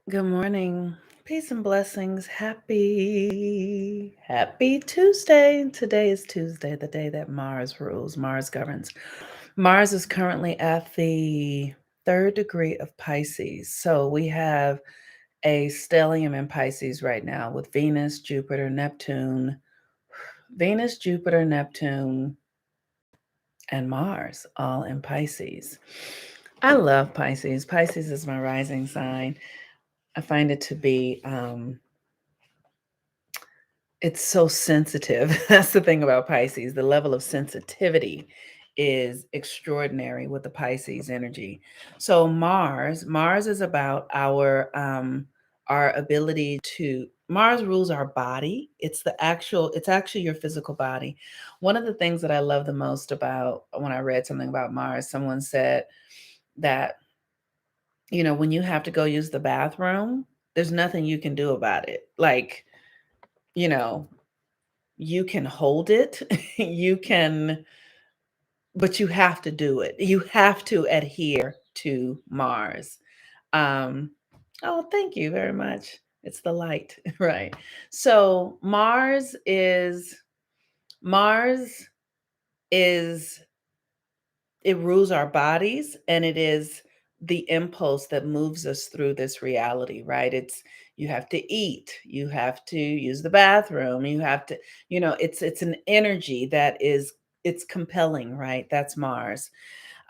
Good morning. Peace and blessings. Happy Tuesday. Today is Tuesday, the day that Mars rules, Mars governs. Mars is currently at the third degree of Pisces. So we have a stellium in Pisces right now with Venus, Jupiter, Neptune, and Mars all in Pisces. I love Pisces. Pisces is my rising sign. I find it to be it's so sensitive. That's the thing about Pisces. The level of sensitivity is extraordinary with the Pisces energy. So Mars is about our ability to Mars rules our body. It's actually your physical body. One of the things that I love the most about when I read something about Mars, someone said that, when you have to go use the bathroom, there's nothing you can do about it. Like, you know, you can hold it, you can, but you have to do it. You have to adhere to Mars. Um, oh, thank you very much. It's the light, right? So Mars is it rules our bodies, and it is the impulse that moves us through this reality, right? It's you have to eat, you have to use the bathroom, you have to, it's an energy that is it's compelling, right? That's Mars.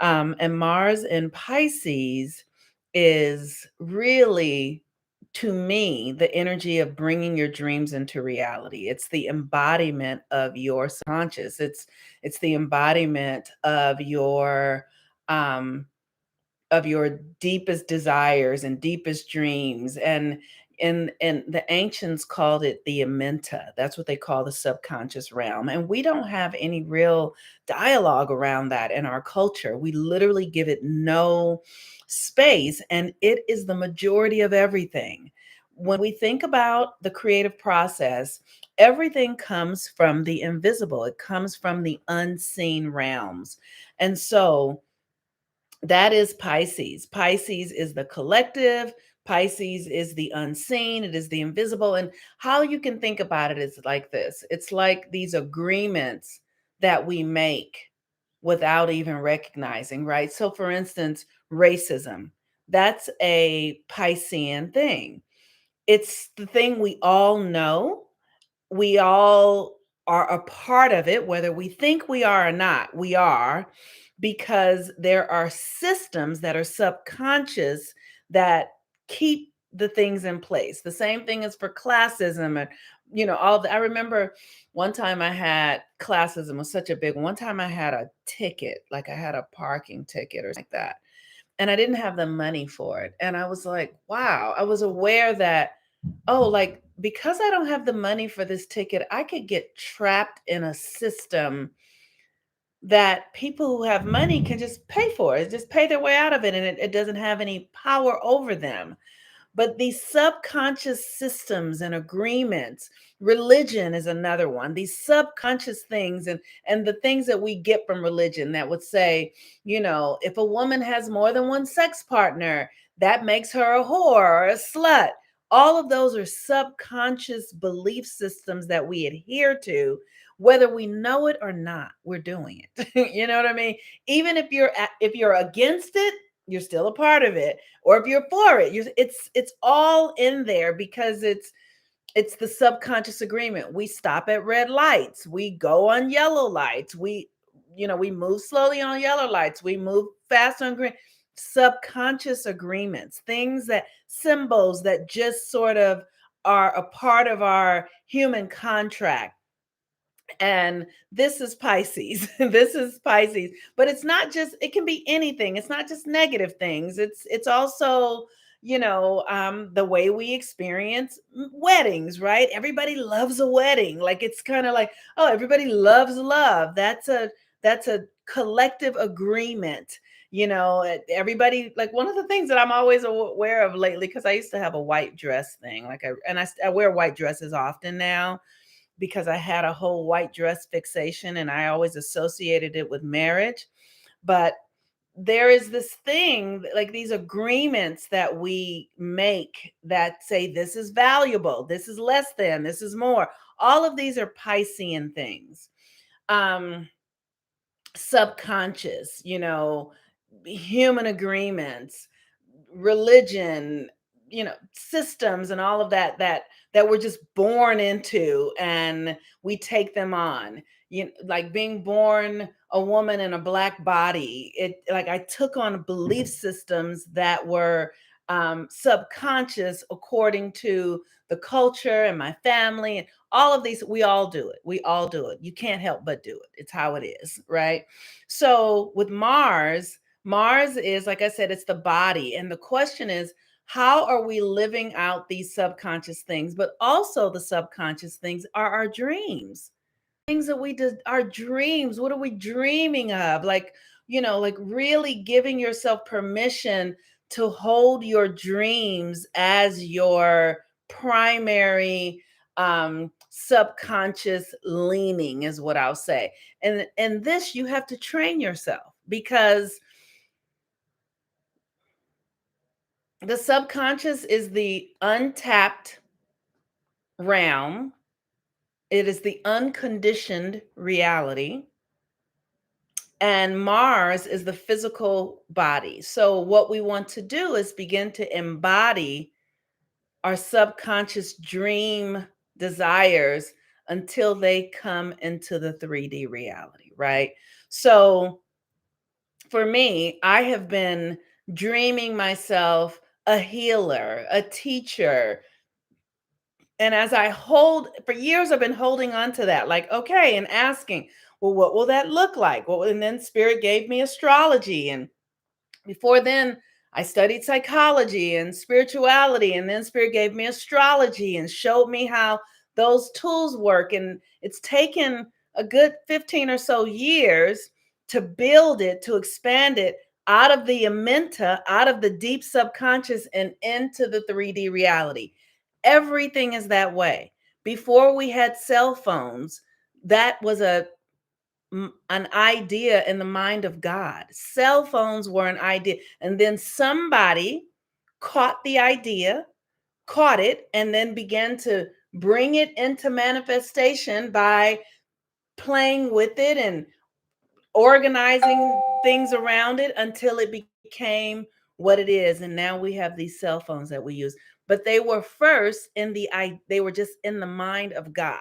And Mars in Pisces is really, to me, the energy of bringing your dreams into reality. It's the embodiment of your subconscious. It's the embodiment um, of your deepest desires and deepest dreams. And the ancients called it the amenta. That's what they call the subconscious realm. And we don't have any real dialogue around that in our culture. We literally give it no space, and it is the majority of everything. When we think about the creative process, everything comes from the invisible, it comes from the unseen realms. And so that is Pisces. Pisces is the collective. Pisces is the unseen. It is the invisible. And how you can think about it is like this: it's like these agreements that we make without even recognizing, right? So, for instance, racism, that's a Piscean thing. It's the thing we all know, we all are a part of it, whether we think we are or not, we are, because there are systems that are subconscious that keep the things in place. The same thing is for classism and I remember one time I had classism was such a big one. One time I had a ticket, like I had a parking ticket or something like that. And I didn't have the money for it. And I was like, wow, I was aware that, oh, like, because I don't have the money for this ticket, I could get trapped in a system that people who have money can just pay for it, just pay their way out of it, and it doesn't have any power over them. But these subconscious systems and agreements, religion is another one. These subconscious things and the things that we get from religion that would say, if a woman has more than one sex partner, that makes her a whore or a slut. All of those are subconscious belief systems that we adhere to, whether we know it or not. We're doing it. You know what I mean? Even if you're against it, you're still a part of it, or if you're for it, it's all in there because it's the subconscious agreement. We stop at red lights, we go on yellow lights, we move slowly on yellow lights, we move fast on green. Subconscious agreements, things that symbols that just sort of are a part of our human contract. And this is Pisces. This is Pisces. But it's not just, it can be anything. It's not just negative things. It's also, the way we experience weddings, right? Everybody loves a wedding. Like it's kind of like, oh, everybody loves love. That's a collective agreement. Everybody, like, one of the things that I'm always aware of lately, because I used to have a white dress thing, I wear white dresses often now because I had a whole white dress fixation and I always associated it with marriage. But there is this thing, like these agreements that we make that say this is valuable, this is less than, this is more. All of these are Piscean things. Um, Subconscious, human agreements, religion, systems and all of that we're just born into, and we take them on. Like being born a woman in a black body, it like I took on belief systems that were subconscious according to the culture and my family and all of these. We all do it. You can't help but do it. It's how it is, right? So with Mars is, like I said, it's the body. And the question is, how are we living out these subconscious things? But also, the subconscious things are our dreams. Things that we did, our dreams. What are we dreaming of? Like really giving yourself permission to hold your dreams as your primary subconscious leaning, is what I'll say. And this, you have to train yourself, because the subconscious is the untapped realm. It is the unconditioned reality. And Mars is the physical body. So, what we want to do is begin to embody our subconscious dream desires until they come into the 3D reality, right? So, for me, I have been dreaming myself a healer, a teacher. And as I hold, for years, I've been holding on to that, like, okay, and asking, well, what will that look like? Well, and then Spirit gave me astrology. And before then, I studied psychology and spirituality. And then Spirit gave me astrology and showed me how those tools work. And it's taken a good 15 or so years to build it, to expand it out of the amenta, out of the deep subconscious, and into the 3D reality. Everything is that way. Before we had cell phones, that was an idea in the mind of God. Cell phones were an idea. And then somebody caught the idea, caught it, and then began to bring it into manifestation by playing with it and organizing things around it until it became what it is. And now we have these cell phones that we use. But they were first they were just in the mind of God,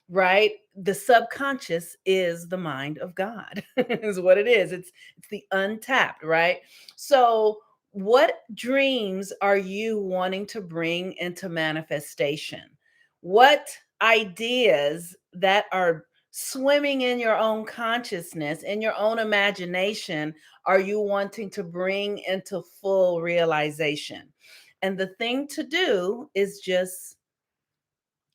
right? The subconscious is the mind of God, is what it is. It's the untapped, right? So what dreams are you wanting to bring into manifestation? What ideas that are swimming in your own consciousness, in your own imagination, are you wanting to bring into full realization? And the thing to do is just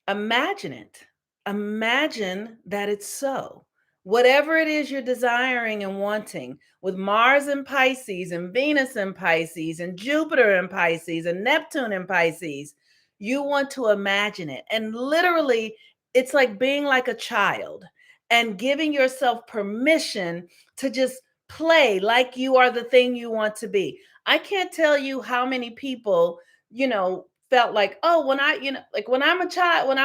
imagine it. Imagine that it's so. Whatever it is you're desiring and wanting, with Mars in Pisces and Venus in Pisces and Jupiter in Pisces and Neptune in Pisces, you want to imagine it. And literally, it's like being like a child and giving yourself permission to just play like you are the thing you want to be. I can't tell you how many people, felt like, oh, like when I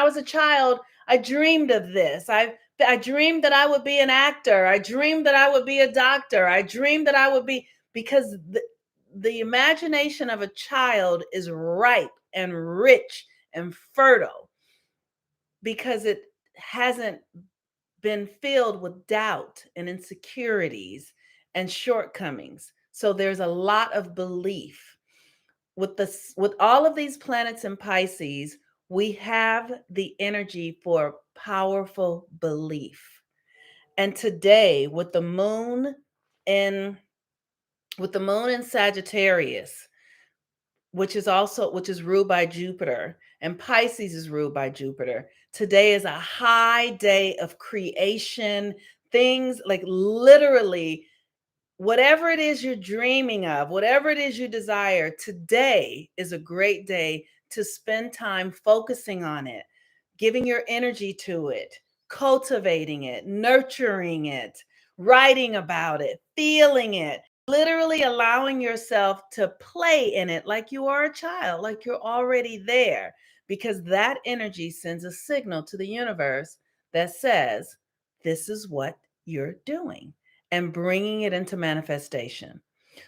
was a child, I dreamed of this. I dreamed that I would be an actor. I dreamed that I would be a doctor. I dreamed that I would be, because the imagination of a child is ripe and rich and fertile, because it hasn't been filled with doubt and insecurities and shortcomings. So there's a lot of belief. With all of these planets in Pisces, we have the energy for powerful belief. And today, in with the moon in Sagittarius, which is ruled by Jupiter, and Pisces is ruled by Jupiter. Today is a high day of creation. Things like, literally, whatever it is you're dreaming of, whatever it is you desire, today is a great day to spend time focusing on it, giving your energy to it, cultivating it, nurturing it, writing about it, feeling it. literally allowing yourself to play in it like you are a child, like you're already there, because that energy sends a signal to the universe that says, this is what you're doing, and bringing it into manifestation.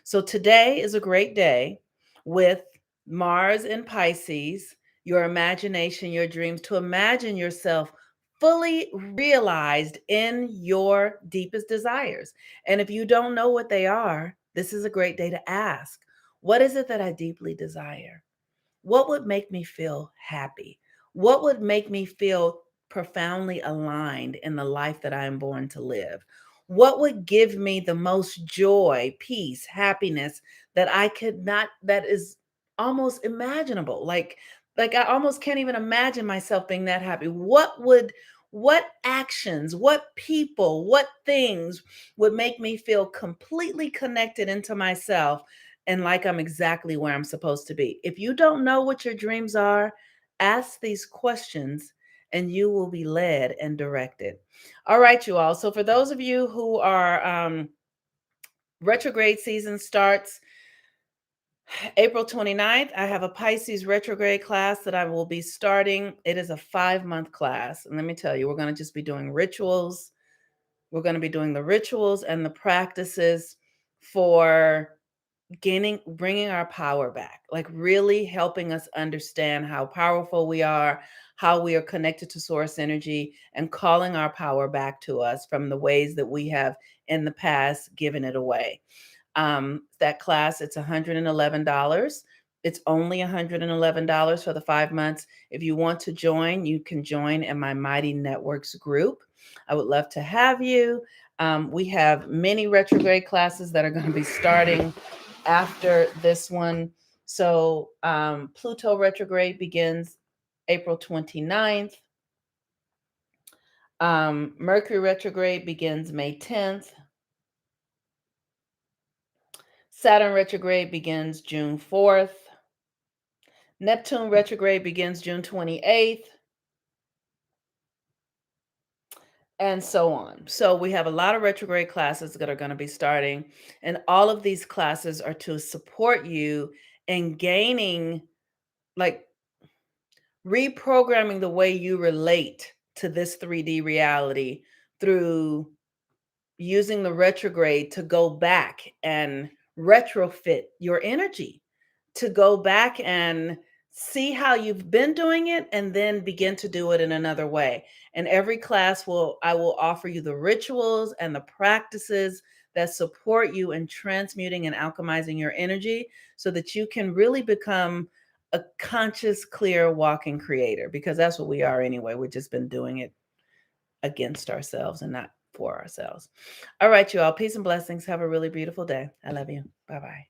So today is a great day with Mars in Pisces, your imagination, your dreams, to imagine yourself fully realized in your deepest desires. And if you don't know what they are, this is a great day to ask, what is it that I deeply desire? What would make me feel happy? What would make me feel profoundly aligned in the life that I am born to live? What would give me the most joy, peace, happiness that I could not, that is almost imaginable? Like I almost can't even imagine myself being that happy. What actions, what people, what things would make me feel completely connected into myself and like I'm exactly where I'm supposed to be? If you don't know what your dreams are, ask these questions and you will be led and directed. All right, you all. So, for those of you who are, retrograde season starts April 29th. I have a Pisces retrograde class that I will be starting. It is a 5-month class. And let me tell you, we're going to just be doing rituals. We're going to be doing the rituals and the practices for bringing our power back, like really helping us understand how powerful we are, how we are connected to source energy, and calling our power back to us from the ways that we have in the past given it away. That class, it's $111. It's only $111 for the 5 months. If you want to join, you can join in my Mighty Networks group. I would love to have you. We have many retrograde classes that are going to be starting after this one. So Pluto retrograde begins April 29th. Mercury retrograde begins May 10th. Saturn retrograde begins June 4th. Neptune retrograde begins June 28th. And so on. So we have a lot of retrograde classes that are going to be starting. And all of these classes are to support you in gaining, like, reprogramming the way you relate to this 3D reality through using the retrograde to go back and retrofit your energy, to go back and see how you've been doing it and then begin to do it in another way. And every class I will offer you the rituals and the practices that support you in transmuting and alchemizing your energy so that you can really become a conscious, clear walking creator, because that's what we are anyway. We've just been doing it against ourselves and not for ourselves. All right, you all. Peace and blessings. Have a really beautiful day. I love you. Bye bye.